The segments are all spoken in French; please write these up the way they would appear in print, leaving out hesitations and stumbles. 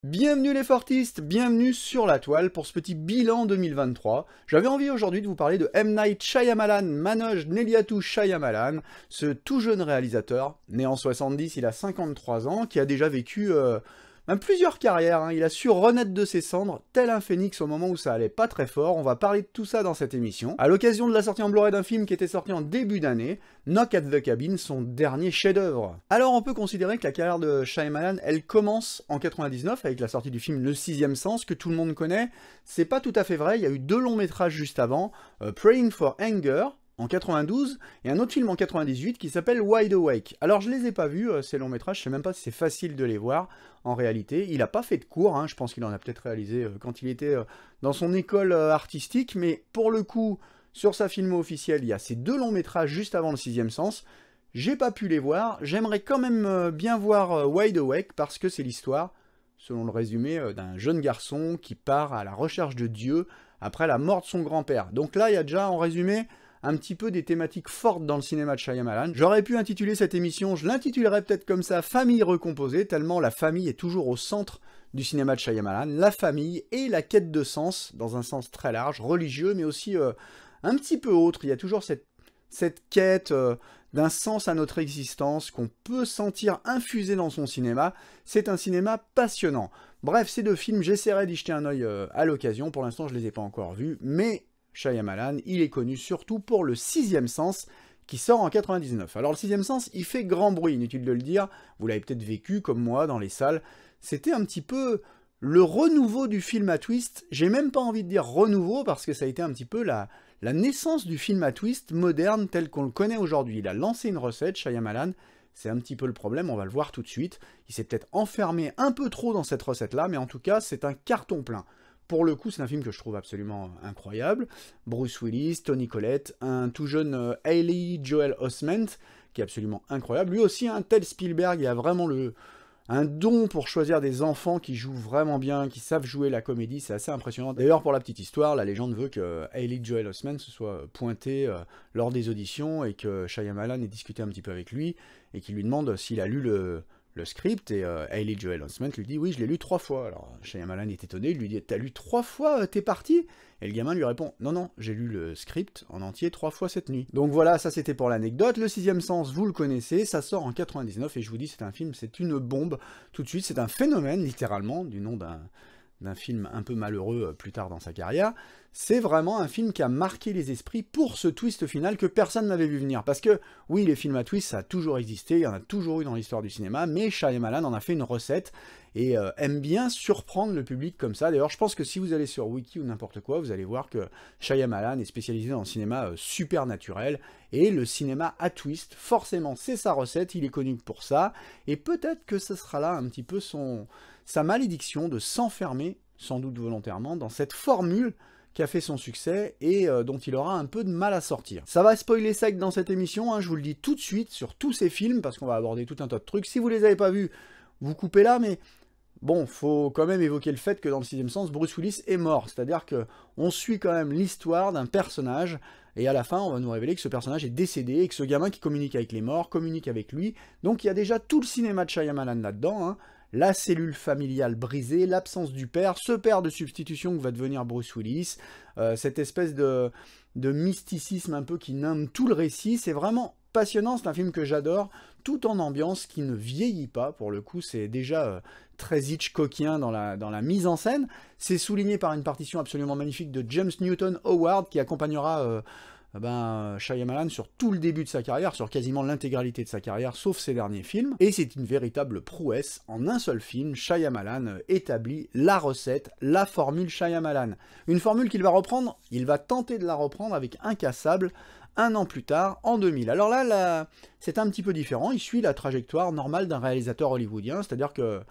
Bienvenue les Fortistes, bienvenue sur la toile pour ce petit bilan 2023. J'avais envie aujourd'hui de vous parler de M. Night Shyamalan, Manoj Neliyatou Shyamalan, ce tout jeune réalisateur, né en 70, il a 53 ans, qui a déjà vécu plusieurs carrières, hein. Il a su renaître de ses cendres, tel un phénix au moment où ça allait pas très fort. On va parler de tout ça dans cette émission. À l'occasion de la sortie en Blu-ray d'un film qui était sorti en début d'année, Knock at the Cabin, son dernier chef-d'œuvre. Alors on peut considérer que la carrière de Shyamalan, elle commence en 99 avec la sortie du film Le Sixième Sens, que tout le monde connaît. C'est pas tout à fait vrai, il y a eu deux longs métrages juste avant, Praying for Anger, en 92, et un autre film en 98 qui s'appelle Wide Awake. Alors je les ai pas vus, ces longs métrages, je sais même pas si c'est facile de les voir, en réalité. Il a pas fait de cours, hein, je pense qu'il en a peut-être réalisé quand il était dans son école artistique, mais pour le coup, sur sa filmo officielle, il y a ces deux longs métrages juste avant Le Sixième Sens. J'ai pas pu les voir, j'aimerais quand même bien voir Wide Awake, parce que c'est l'histoire, selon le résumé, d'un jeune garçon qui part à la recherche de Dieu après la mort de son grand-père. Donc là, il y a déjà, en résumé, un petit peu des thématiques fortes dans le cinéma de Shyamalan. J'aurais pu intituler cette émission, je l'intitulerais peut-être comme ça, Famille recomposée, tellement la famille est toujours au centre du cinéma de Shyamalan. La famille et la quête de sens, dans un sens très large, religieux, mais aussi un petit peu autre. Il y a toujours cette quête d'un sens à notre existence qu'on peut sentir infusé dans son cinéma. C'est un cinéma passionnant. Bref, ces deux films, j'essaierai d'y jeter un œil à l'occasion. Pour l'instant, je ne les ai pas encore vus, mais Shyamalan, il est connu surtout pour Le Sixième Sens, qui sort en 99. Alors Le Sixième Sens, il fait grand bruit, inutile de le dire, vous l'avez peut-être vécu comme moi dans les salles, c'était un petit peu le renouveau du film à twist, j'ai même pas envie de dire renouveau, parce que ça a été un petit peu la naissance du film à twist moderne tel qu'on le connaît aujourd'hui. Il a lancé une recette, Shyamalan, c'est un petit peu le problème, on va le voir tout de suite, il s'est peut-être enfermé un peu trop dans cette recette-là, mais en tout cas, c'est un carton plein. Pour le coup, c'est un film que je trouve absolument incroyable. Bruce Willis, Toni Collette, un tout jeune Haley Joel Osment, qui est absolument incroyable. Lui aussi, un tel Spielberg, il a vraiment un don pour choisir des enfants qui jouent vraiment bien, qui savent jouer la comédie, c'est assez impressionnant. D'ailleurs, pour la petite histoire, la légende veut que Haley Joel Osment se soit pointé lors des auditions et que Shyamalan ait discuté un petit peu avec lui et qu'il lui demande s'il a lu le script, et Haley Joel Osment lui dit oui, je l'ai lu 3 fois. Alors Shyamalan est étonné, il lui dit t'as lu 3 fois tes parties? Et le gamin lui répond non, non, j'ai lu le script en entier 3 fois cette nuit. Donc voilà, ça c'était pour l'anecdote. Le Sixième Sens, vous le connaissez, ça sort en 99 et je vous dis, c'est un film, c'est une bombe. Tout de suite, c'est un phénomène littéralement, du nom d'un film un peu malheureux plus tard dans sa carrière. C'est vraiment un film qui a marqué les esprits pour ce twist final que personne n'avait vu venir. Parce que, oui, les films à twist, ça a toujours existé, il y en a toujours eu dans l'histoire du cinéma, mais Shyamalan en a fait une recette et aime bien surprendre le public comme ça. D'ailleurs, je pense que si vous allez sur Wiki ou n'importe quoi, vous allez voir que Shyamalan est spécialisé dans le cinéma supernaturel, et le cinéma à twist, forcément, c'est sa recette, il est connu pour ça, et peut-être que ce sera là un petit peu sa malédiction de s'enfermer, sans doute volontairement, dans cette formule qui a fait son succès et dont il aura un peu de mal à sortir. Ça va spoiler sec dans cette émission, hein, je vous le dis tout de suite, sur tous ces films, parce qu'on va aborder tout un tas de trucs. Si vous les avez pas vus, vous coupez là, mais bon, faut quand même évoquer le fait que dans Le Sixième Sens, Bruce Willis est mort, c'est-à-dire que on suit quand même l'histoire d'un personnage, et à la fin, on va nous révéler que ce personnage est décédé, et que ce gamin qui communique avec les morts communique avec lui. Donc il y a déjà tout le cinéma de Shyamalan là-dedans, hein. La cellule familiale brisée, l'absence du père, ce père de substitution que va devenir Bruce Willis, cette espèce de mysticisme un peu qui nomme tout le récit, c'est vraiment passionnant, c'est un film que j'adore, tout en ambiance, qui ne vieillit pas, pour le coup c'est déjà très Hitchcockien dans la mise en scène, c'est souligné par une partition absolument magnifique de James Newton Howard, qui accompagnera Shyamalan sur tout le début de sa carrière, sur quasiment l'intégralité de sa carrière, sauf ses derniers films, et c'est une véritable prouesse. En un seul film, Shyamalan établit la recette, la formule Shyamalan. Une formule qu'il va reprendre, il va tenter de la reprendre avec Incassable, un an plus tard, en 2000. Alors là, c'est un petit peu différent, il suit la trajectoire normale d'un réalisateur hollywoodien, c'est-à-dire que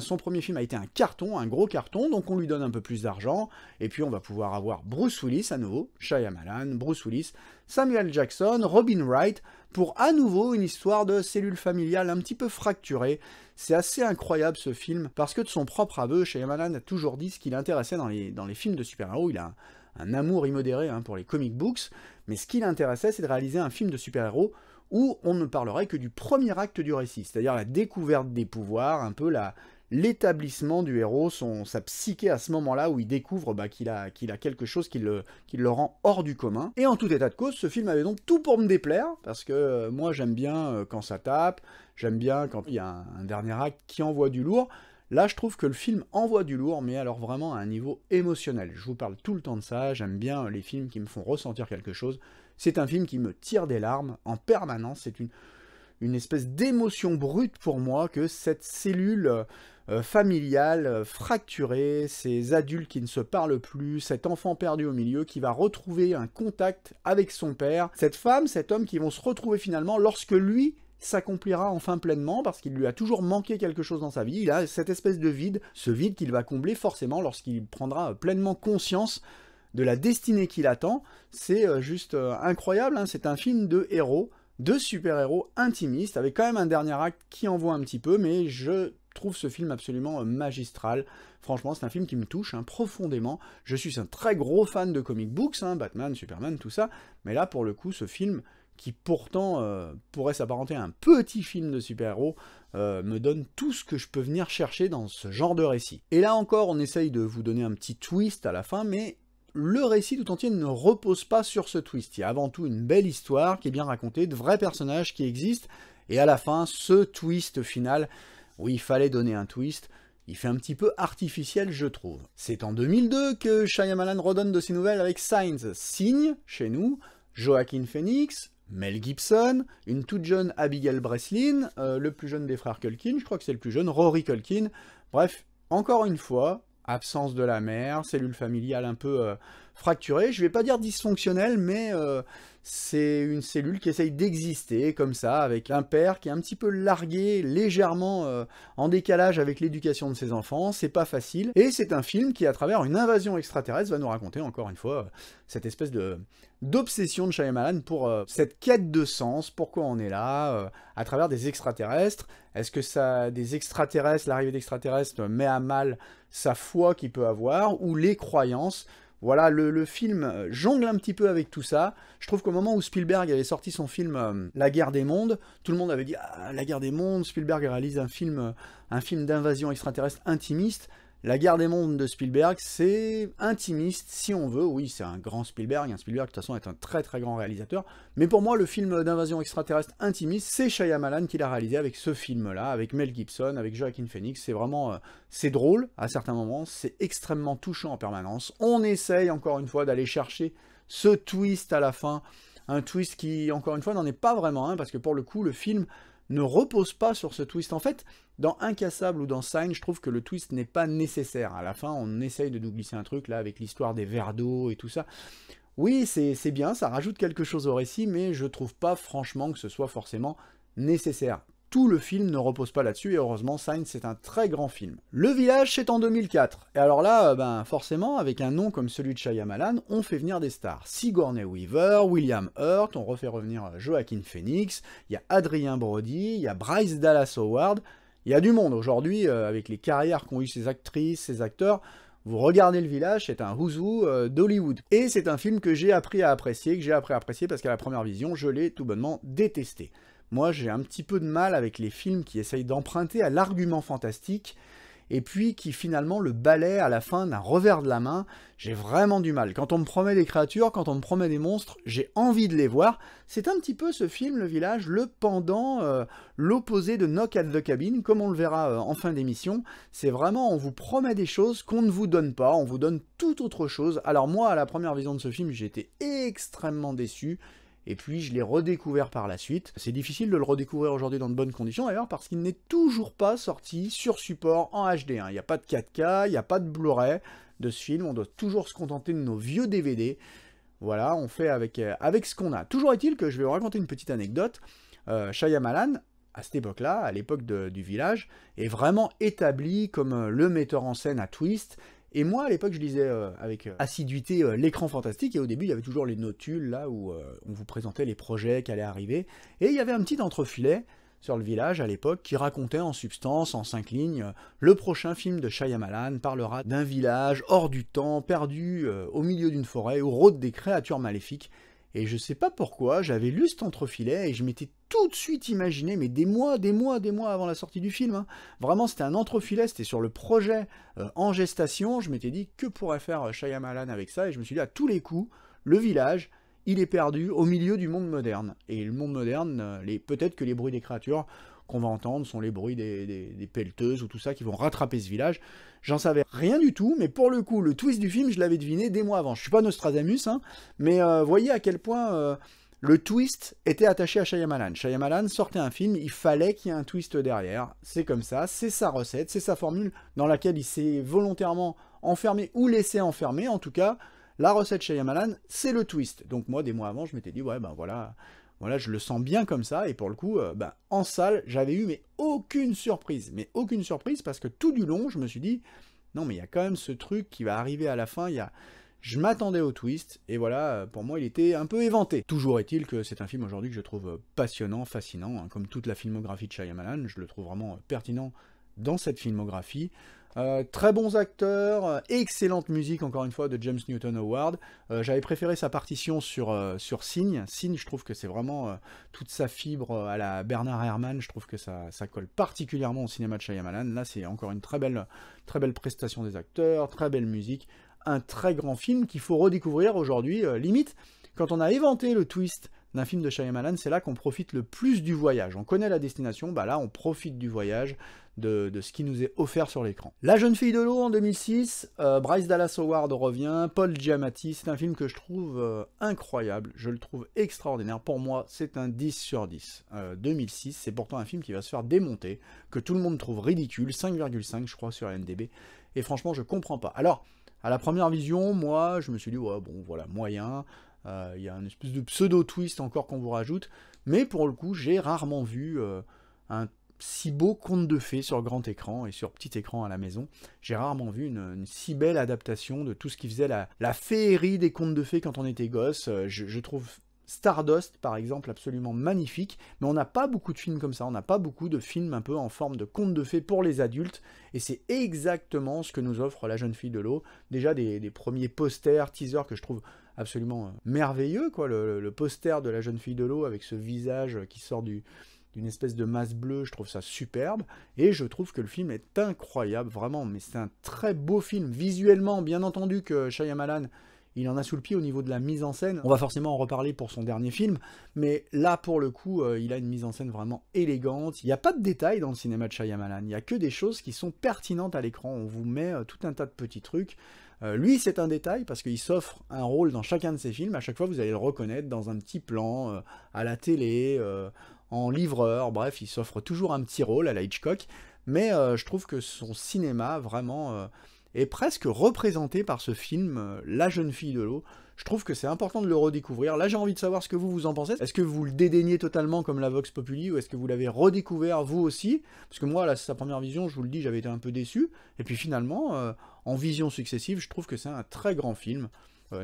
son premier film a été un carton, un gros carton, donc on lui donne un peu plus d'argent, et puis on va pouvoir avoir Bruce Willis à nouveau, Shyamalan, Bruce Willis, Samuel Jackson, Robin Wright, pour à nouveau une histoire de cellule familiale un petit peu fracturée. C'est assez incroyable ce film, parce que de son propre aveu, Shyamalan a toujours dit ce qui l'intéressait dans les films de super-héros. Il a un amour immodéré pour les comic books, mais ce qui l'intéressait, c'est de réaliser un film de super-héros où on ne parlerait que du premier acte du récit, c'est-à-dire la découverte des pouvoirs, un peu l'établissement du héros, sa psyché à ce moment-là où il découvre qu'il a quelque chose qui le rend hors du commun. Et en tout état de cause, ce film avait donc tout pour me déplaire, parce que moi j'aime bien quand ça tape, j'aime bien quand il y a un dernier acte qui envoie du lourd. Là, je trouve que le film envoie du lourd, mais alors vraiment à un niveau émotionnel. Je vous parle tout le temps de ça, j'aime bien les films qui me font ressentir quelque chose. C'est un film qui me tire des larmes en permanence, c'est une espèce d'émotion brute pour moi que cette cellule familiale fracturée, ces adultes qui ne se parlent plus, cet enfant perdu au milieu qui va retrouver un contact avec son père, cette femme, cet homme qui vont se retrouver finalement lorsque lui s'accomplira enfin pleinement parce qu'il lui a toujours manqué quelque chose dans sa vie. Il a cette espèce de vide, ce vide qu'il va combler forcément lorsqu'il prendra pleinement conscience de la destinée qui l'attend. C'est juste incroyable, hein. C'est un film de héros, de super-héros intimistes, avec quand même un dernier acte qui envoie un petit peu, mais je trouve ce film absolument magistral. Franchement, c'est un film qui me touche profondément. Je suis un très gros fan de comic books, Batman, Superman, tout ça, mais là, pour le coup, ce film, qui pourtant pourrait s'apparenter à un petit film de super-héros, me donne tout ce que je peux venir chercher dans ce genre de récit. Et là encore, on essaye de vous donner un petit twist à la fin, mais le récit tout entier ne repose pas sur ce twist. Il y a avant tout une belle histoire qui est bien racontée, de vrais personnages qui existent, et à la fin, ce twist final, oui, il fallait donner un twist, il fait un petit peu artificiel, je trouve. C'est en 2002 que Shyamalan redonne de ses nouvelles avec Signs. Signe, chez nous, Joaquin Phoenix, Mel Gibson, une toute jeune Abigail Breslin, le plus jeune des frères Culkin, je crois que c'est le plus jeune, Rory Culkin. Bref, encore une fois, absence de la mère, cellule familiale un peu fracturée, je vais pas dire dysfonctionnelle, mais c'est une cellule qui essaye d'exister comme ça, avec un père qui est un petit peu largué, légèrement en décalage avec l'éducation de ses enfants, c'est pas facile, et c'est un film qui, à travers une invasion extraterrestre, va nous raconter encore une fois cette espèce d'obsession de Shyamalan pour cette quête de sens, pourquoi on est là, à travers des extraterrestres. Est-ce que l'arrivée d'extraterrestres met à mal sa foi qu'il peut avoir, ou les croyances? Voilà, le film jongle un petit peu avec tout ça. Je trouve qu'au moment où Spielberg avait sorti son film La Guerre des Mondes, tout le monde avait dit « Ah, La Guerre des Mondes, Spielberg réalise un film d'invasion extraterrestre intimiste ». La Guerre des Mondes de Spielberg, c'est intimiste, si on veut. Oui, c'est un grand Spielberg. Spielberg, de toute façon, est un très très grand réalisateur. Mais pour moi, le film d'invasion extraterrestre intimiste, c'est Shyamalan qui l'a réalisé avec ce film-là, avec Mel Gibson, avec Joaquin Phoenix. C'est vraiment... c'est drôle, à certains moments. C'est extrêmement touchant en permanence. On essaye, encore une fois, d'aller chercher ce twist à la fin. Un twist qui, encore une fois, n'en est pas vraiment un, parce que pour le coup, le film ne repose pas sur ce twist. En fait, dans Incassable ou dans Sign, je trouve que le twist n'est pas nécessaire. À la fin, on essaye de nous glisser un truc, là, avec l'histoire des verres d'eau et tout ça. Oui, c'est bien, ça rajoute quelque chose au récit, mais je trouve pas, franchement, que ce soit forcément nécessaire. Tout le film ne repose pas là-dessus, et heureusement, Sign, c'est un très grand film. Le Village, c'est en 2004. Et alors là, forcément, avec un nom comme celui de Shyamalan, on fait venir des stars. Sigourney Weaver, William Hurt, on refait revenir Joaquin Phoenix, il y a Adrien Brody, il y a Bryce Dallas Howard, il y a du monde aujourd'hui, avec les carrières qu'ont eu ces actrices, ces acteurs. Vous regardez Le Village, c'est un who's who d'Hollywood. Et c'est un film que j'ai appris à apprécier, parce qu'à la première vision, je l'ai tout bonnement détesté. Moi, j'ai un petit peu de mal avec les films qui essayent d'emprunter à l'argument fantastique, et puis qui finalement le balaient à la fin d'un revers de la main. J'ai vraiment du mal. Quand on me promet des créatures, quand on me promet des monstres, j'ai envie de les voir. C'est un petit peu ce film, Le Village, le pendant, l'opposé de Knock at the Cabin, comme on le verra en fin d'émission. C'est vraiment, on vous promet des choses qu'on ne vous donne pas, on vous donne tout autre chose. Alors moi, à la première vision de ce film, j'ai été extrêmement déçu. Et puis je l'ai redécouvert par la suite. C'est difficile de le redécouvrir aujourd'hui dans de bonnes conditions d'ailleurs, parce qu'il n'est toujours pas sorti sur support en HD. Il n'y a pas de 4K, il n'y a pas de Blu-ray de ce film, on doit toujours se contenter de nos vieux DVD. Voilà, on fait avec ce qu'on a. Toujours est-il que je vais vous raconter une petite anecdote. Shyamalan, à cette époque-là, à l'époque du Village, est vraiment établi comme le metteur en scène à twist. Et moi, à l'époque, je lisais avec assiduité l'écran fantastique, et au début, il y avait toujours les notules, là, où on vous présentait les projets qui allaient arriver. Et il y avait un petit entrefilet sur Le Village, à l'époque, qui racontait en substance, en 5 lignes, le prochain film de Shyamalan parlera d'un village hors du temps, perdu au milieu d'une forêt, où rôdent des créatures maléfiques. Et je sais pas pourquoi, j'avais lu cet entrefilet et je m'étais tout de suite imaginé, mais des mois avant la sortie du film, hein. Vraiment, c'était un entrefilet, c'était sur le projet en gestation. Je m'étais dit, que pourrait faire Shyamalan avec ça? Et je me suis dit, à tous les coups, le village, il est perdu au milieu du monde moderne. Et le monde moderne, peut-être que les bruits des créatures qu'on va entendre sont les bruits des pelleteuses ou tout ça qui vont rattraper ce village. J'en savais rien du tout, mais pour le coup, le twist du film, je l'avais deviné des mois avant. Je suis pas Nostradamus, hein, mais voyez à quel point le twist était attaché à Shyamalan. Shyamalan sortait un film, il fallait qu'il y ait un twist derrière. C'est comme ça, c'est sa recette, c'est sa formule dans laquelle il s'est volontairement enfermé ou laissé enfermer. En tout cas, la recette Shyamalan, c'est le twist. Donc moi, des mois avant, je m'étais dit, ouais, ben voilà, je le sens bien comme ça. Et pour le coup, en salle, j'avais eu mais aucune surprise. Mais aucune surprise parce que tout du long, je me suis dit, non mais il y a quand même ce truc qui va arriver à la fin, je m'attendais au twist, et voilà, pour moi il était un peu éventé. Toujours est-il que c'est un film aujourd'hui que je trouve passionnant, fascinant, hein, comme toute la filmographie de Shyamalan, je le trouve vraiment pertinent dans cette filmographie. Très bons acteurs, excellente musique encore une fois de James Newton Howard. J'avais préféré sa partition sur Signe. Signe, je trouve que c'est vraiment toute sa fibre à la Bernard Herrmann, je trouve que ça colle particulièrement au cinéma de Shyamalan. Là c'est encore une très belle prestation des acteurs, très belle musique, un très grand film qu'il faut redécouvrir aujourd'hui. Limite, quand on a éventé le twist d'un film de Shyamalan, c'est là qu'on profite le plus du voyage. On connaît la destination, bah là on profite du voyage, de ce qui nous est offert sur l'écran. La jeune fille de l'eau en 2006, Bryce Dallas Howard revient, Paul Giamatti, c'est un film que je trouve incroyable, je le trouve extraordinaire. Pour moi, c'est un 10 sur 10. 2006, c'est pourtant un film qui va se faire démonter, que tout le monde trouve ridicule, 5,5 je crois sur IMDb, et franchement je comprends pas. Alors, à la première vision, moi, je me suis dit, ouais, bon, voilà, moyen, il y a une espèce de pseudo-twist encore qu'on vous rajoute, mais pour le coup, j'ai rarement vu un si beau conte de fées sur grand écran et sur petit écran à la maison. J'ai rarement vu une si belle adaptation de tout ce qui faisait la féerie des contes de fées quand on était gosse. Je trouve Stardust, par exemple, absolument magnifique, mais on n'a pas beaucoup de films comme ça, on n'a pas beaucoup de films un peu en forme de contes de fées pour les adultes, et c'est exactement ce que nous offre La jeune fille de l'eau. Déjà des premiers posters, teasers que je trouve absolument merveilleux, quoi. Le poster de La jeune fille de l'eau avec ce visage qui sort d'une espèce de masse bleue, je trouve ça superbe, et je trouve que le film est incroyable, vraiment, mais c'est un très beau film, visuellement, bien entendu que Shyamalan, il en a sous le pied au niveau de la mise en scène. On va forcément en reparler pour son dernier film, mais là, pour le coup, il a une mise en scène vraiment élégante. Il n'y a pas de détails dans le cinéma de Shyamalan, il n'y a que des choses qui sont pertinentes à l'écran. On vous met tout un tas de petits trucs. Lui, c'est un détail, parce qu'il s'offre un rôle dans chacun de ses films. À chaque fois, vous allez le reconnaître dans un petit plan, à la télé, en livreur, bref, il s'offre toujours un petit rôle à la Hitchcock. Mais je trouve que son cinéma, vraiment... est presque représenté par ce film, La jeune fille de l'eau. Je trouve que c'est important de le redécouvrir. Là, j'ai envie de savoir ce que vous en pensez. Est-ce que vous le dédaignez totalement comme la Vox Populi, ou est-ce que vous l'avez redécouvert vous aussi? Parce que moi, là, c'est sa première vision, je vous le dis, j'avais été un peu déçu. Et puis finalement, en vision successive, je trouve que c'est un très grand film.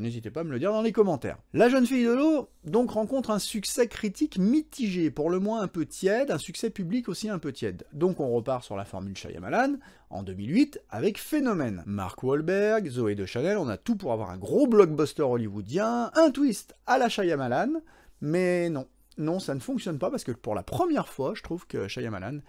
N'hésitez pas à me le dire dans les commentaires. La jeune fille de l'eau, donc, rencontre un succès critique mitigé, pour le moins un peu tiède, un succès public aussi un peu tiède. Donc on repart sur la formule Shyamalan, en 2008, avec Phénomène. Mark Wahlberg, Zoé Deschanel, on a tout pour avoir un gros blockbuster hollywoodien, un twist à la Shyamalan, mais non, ça ne fonctionne pas, parce que pour la première fois, je trouve que Shyamalan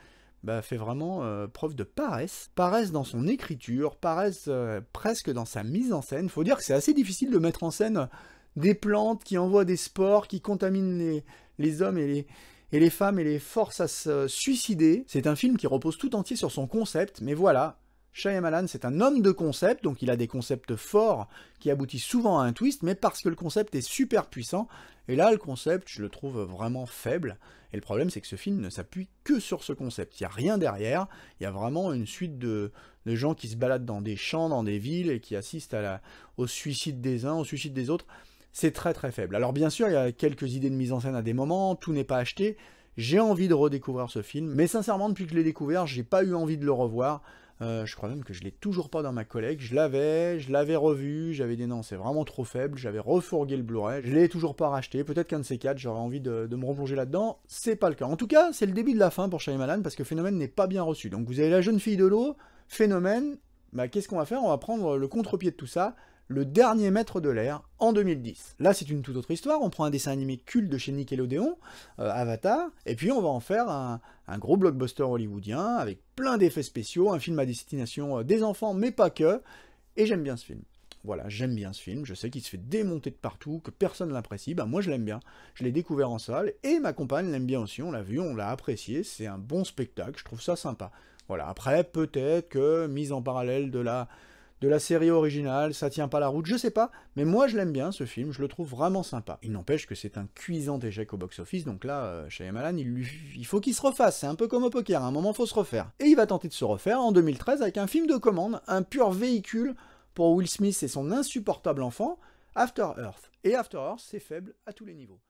fait vraiment preuve de paresse. Paresse dans son écriture, paresse presque dans sa mise en scène. Faut dire que c'est assez difficile de mettre en scène des plantes qui envoient des spores, qui contaminent les hommes et les femmes et les forcent à se suicider. C'est un film qui repose tout entier sur son concept, mais voilà, Shyamalan, c'est un homme de concept, donc il a des concepts forts qui aboutissent souvent à un twist, mais parce que le concept est super puissant, et là, le concept, je le trouve vraiment faible, et le problème, c'est que ce film ne s'appuie que sur ce concept. Il n'y a rien derrière, il y a vraiment une suite de gens qui se baladent dans des champs, dans des villes, et qui assistent au suicide des uns, au suicide des autres. C'est très très faible. Alors bien sûr, il y a quelques idées de mise en scène à des moments, tout n'est pas acheté. J'ai envie de redécouvrir ce film, mais sincèrement, depuis que je l'ai découvert, j'ai pas eu envie de le revoir. Je crois même que je l'ai toujours pas dans ma collecte. Je l'avais revu, j'avais dit non, c'est vraiment trop faible, j'avais refourgué le Blu-ray, je l'ai toujours pas racheté, peut-être qu'un de ces quatre, j'aurais envie de me replonger là-dedans, c'est pas le cas. En tout cas, c'est le début de la fin pour Shyamalan, parce que Phénomène n'est pas bien reçu. Donc vous avez La jeune fille de l'eau, Phénomène, qu'est-ce qu'on va faire? On va prendre le contre-pied de tout ça. Le Dernier Maître de l'Air, en 2010. Là, c'est une toute autre histoire, on prend un dessin animé culte de chez Nickelodeon, Avatar, et puis on va en faire un gros blockbuster hollywoodien, avec plein d'effets spéciaux, un film à destination des enfants, mais pas que, et j'aime bien ce film. Voilà, j'aime bien ce film, je sais qu'il se fait démonter de partout, que personne l'apprécie, ben moi je l'aime bien. Je l'ai découvert en salle, et ma compagne l'aime bien aussi, on l'a vu, on l'a apprécié, c'est un bon spectacle, je trouve ça sympa. Voilà, après, peut-être que, mise en parallèle de la série originale, ça tient pas la route, je sais pas, mais moi je l'aime bien ce film, je le trouve vraiment sympa. Il n'empêche que c'est un cuisant échec au box-office, donc là, Shyamalan, il faut qu'il se refasse, c'est un peu comme au poker, à un moment faut se refaire. Et il va tenter de se refaire en 2013 avec un film de commande, un pur véhicule pour Will Smith et son insupportable enfant, After Earth. Et After Earth, c'est faible à tous les niveaux.